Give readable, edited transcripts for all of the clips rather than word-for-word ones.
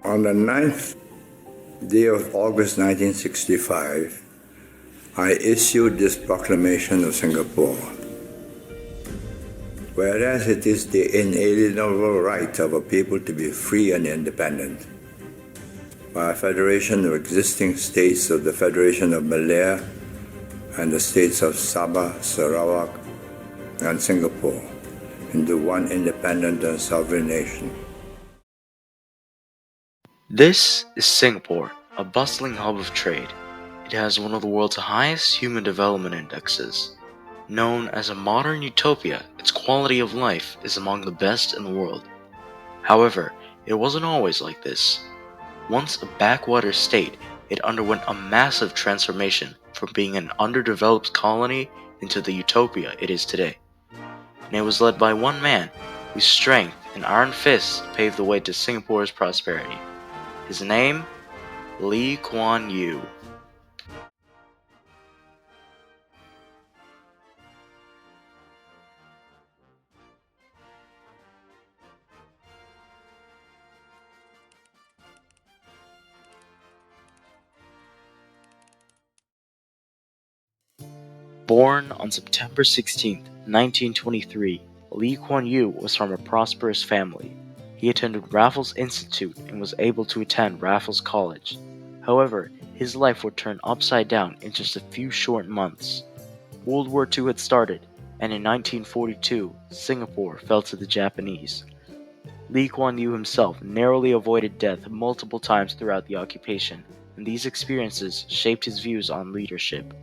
On the 9th day of August 1965, I issued this proclamation of Singapore. Whereas it is the inalienable right of a people to be free and independent, by a federation of existing states of the Federation of Malaya and the states of Sabah, Sarawak, and Singapore into one independent and sovereign nation. This is Singapore, a bustling hub of trade. It has one of the world's highest human development indexes. Known as a modern utopia, its quality of life is among the best in the world. However, it wasn't always like this. Once a backwater state, it underwent a massive transformation from being an underdeveloped colony into the utopia it is today. And it was led by one man whose strength and iron fists paved the way to Singapore's prosperity. His name? Kuan Yew. Born on September 16, 1923, Kuan Yew was from a prosperous family. He attended Raffles Institute and was able to attend Raffles College. However, his life would turn upside down in just a few short months. World War II had started, and in 1942, Singapore fell to the Japanese. Kuan Yew himself narrowly avoided death multiple times throughout the occupation, and these experiences shaped his views on leadership.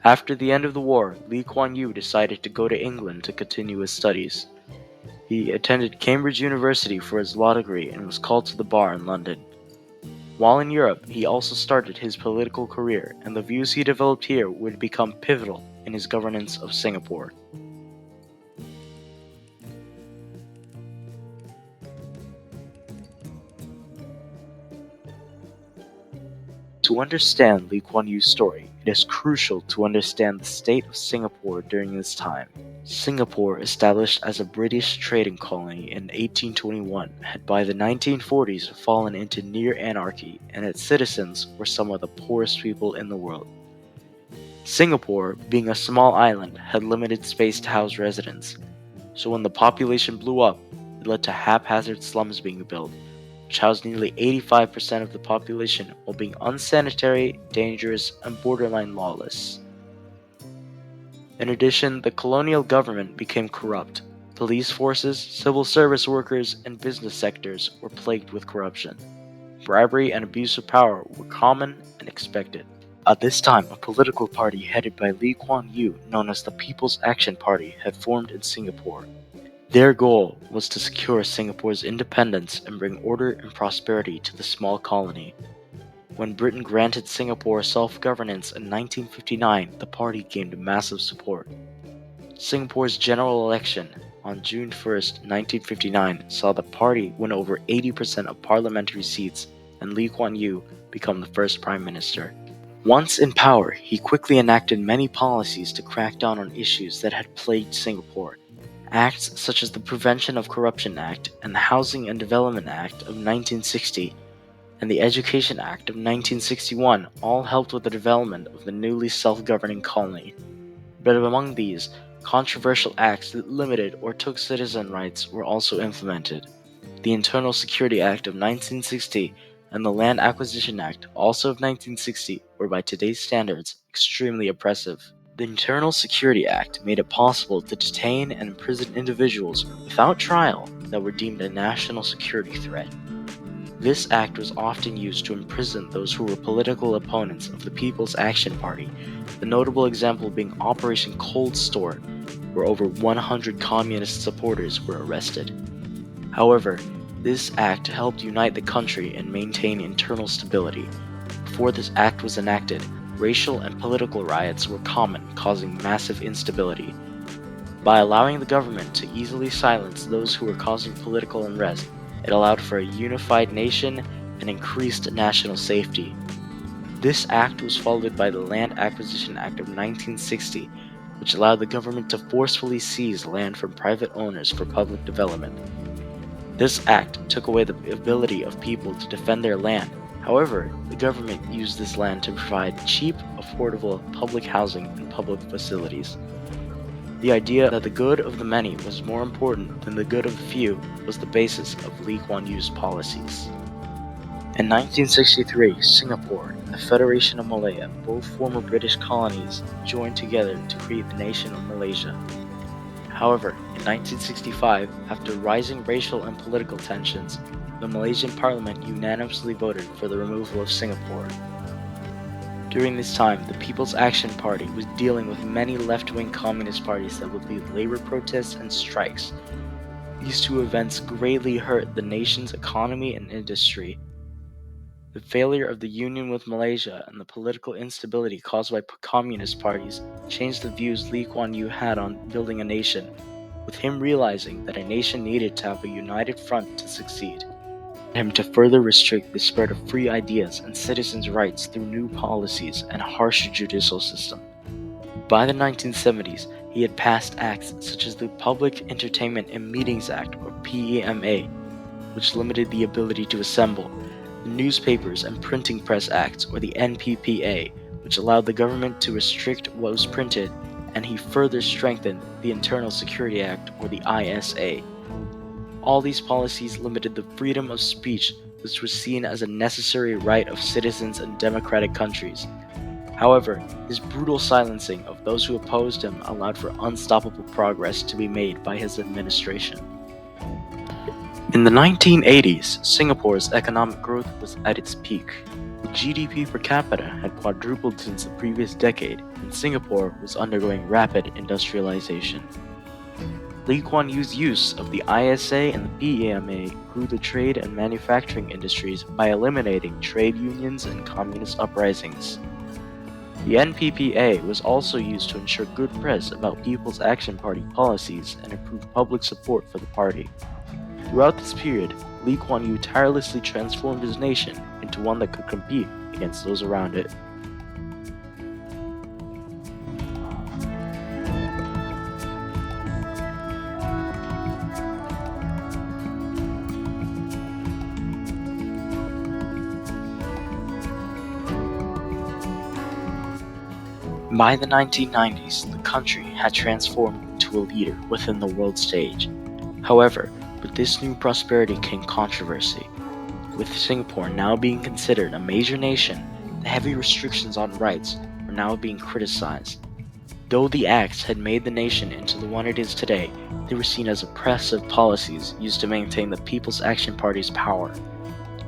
After the end of the war, Kuan Yew decided to go to England to continue his studies. He attended Cambridge University for his law degree and was called to the bar in London. While in Europe, he also started his political career, and the views he developed here would become pivotal in his governance of Singapore. To understand Kuan Yew's story, it is crucial to understand the state of Singapore during this time. Singapore, established as a British trading colony in 1821, had by the 1940s fallen into near anarchy, and its citizens were some of the poorest people in the world. Singapore, being a small island, had limited space to house residents, so when the population blew up, it led to haphazard slums being built, which housed nearly 85% of the population while being unsanitary, dangerous, and borderline lawless. In addition, the colonial government became corrupt. Police forces, civil service workers, and business sectors were plagued with corruption. Bribery and abuse of power were common and expected. At this time, a political party headed by Kuan Yew, known as the People's Action Party, had formed in Singapore. Their goal was to secure Singapore's independence and bring order and prosperity to the small colony. When Britain granted Singapore self-governance in 1959, the party gained massive support. Singapore's general election on June 1, 1959 saw the party win over 80% of parliamentary seats and Kuan Yew become the first prime minister. Once in power, he quickly enacted many policies to crack down on issues that had plagued Singapore. Acts such as the Prevention of Corruption Act and the Housing and Development Act of 1960 and the Education Act of 1961 all helped with the development of the newly self-governing colony. But among these, controversial acts that limited or took citizen rights were also implemented. The Internal Security Act of 1960 and the Land Acquisition Act, also of 1960, were by today's standards extremely oppressive. The Internal Security Act made it possible to detain and imprison individuals without trial that were deemed a national security threat. This act was often used to imprison those who were political opponents of the People's Action Party, the notable example being Operation Cold Store, where over 100 communist supporters were arrested. However, this act helped unite the country and maintain internal stability. Before this act was enacted, racial and political riots were common, causing massive instability. By allowing the government to easily silence those who were causing political unrest, it allowed for a unified nation and increased national safety. This act was followed by the Land Acquisition Act of 1960, which allowed the government to forcefully seize land from private owners for public development. This act took away the ability of people to defend their land. However, the government used this land to provide cheap, affordable public housing and public facilities. The idea that the good of the many was more important than the good of the few was the basis of Lee Kuan Yew's policies. In 1963, Singapore and the Federation of Malaya, both former British colonies, joined together to create the nation of Malaysia. However, in 1965, after rising racial and political tensions, the Malaysian parliament unanimously voted for the removal of Singapore. During this time, the People's Action Party was dealing with many left-wing communist parties that would lead labor protests and strikes. These two events greatly hurt the nation's economy and industry. The failure of the union with Malaysia and the political instability caused by communist parties changed the views Lee Kuan Yew had on building a nation, with him realizing that a nation needed to have a united front to succeed, and him to further restrict the spread of free ideas and citizens' rights through new policies and a harsh judicial system. By the 1970s, he had passed acts such as the Public Entertainment and Meetings Act, or PEMA, which limited the ability to assemble, the Newspapers and Printing Press Acts, or the NPPA, which allowed the government to restrict what was printed, and he further strengthened the Internal Security Act, or the ISA. All these policies limited the freedom of speech, which was seen as a necessary right of citizens in democratic countries. However, his brutal silencing of those who opposed him allowed for unstoppable progress to be made by his administration. In the 1980s, Singapore's economic growth was at its peak. The GDP per capita had quadrupled since the previous decade, and Singapore was undergoing rapid industrialization. Lee Kuan Yew's use of the ISA and the PEMA grew the trade and manufacturing industries by eliminating trade unions and communist uprisings. The NPPA was also used to ensure good press about People's Action Party policies and improve public support for the party. Throughout this period, Lee Kuan Yew tirelessly transformed his nation into one that could compete against those around it. By the 1990s, the country had transformed into a leader within the world stage. However, with this new prosperity came controversy. With Singapore now being considered a major nation, the heavy restrictions on rights were now being criticized. Though the acts had made the nation into the one it is today, they were seen as oppressive policies used to maintain the People's Action Party's power.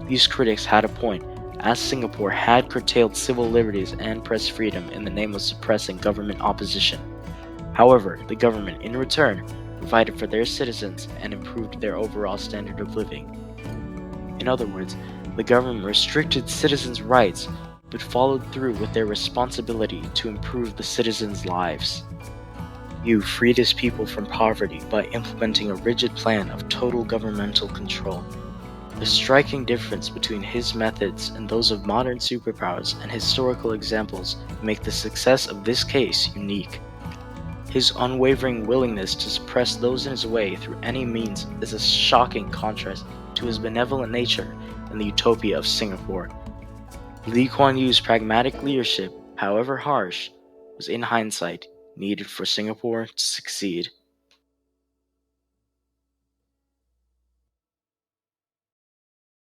These critics had a point, as Singapore had curtailed civil liberties and press freedom in the name of suppressing government opposition. However, the government, in return, provided for their citizens and improved their overall standard of living. In other words, the government restricted citizens' rights but followed through with their responsibility to improve the citizens' lives. Yew freed his people from poverty by implementing a rigid plan of total governmental control. The striking difference between his methods and those of modern superpowers and historical examples make the success of this case unique. His unwavering willingness to suppress those in his way through any means is a shocking contrast to his benevolent nature and the utopia of Singapore. Lee Kuan Yew's pragmatic leadership, however harsh, was in hindsight needed for Singapore to succeed.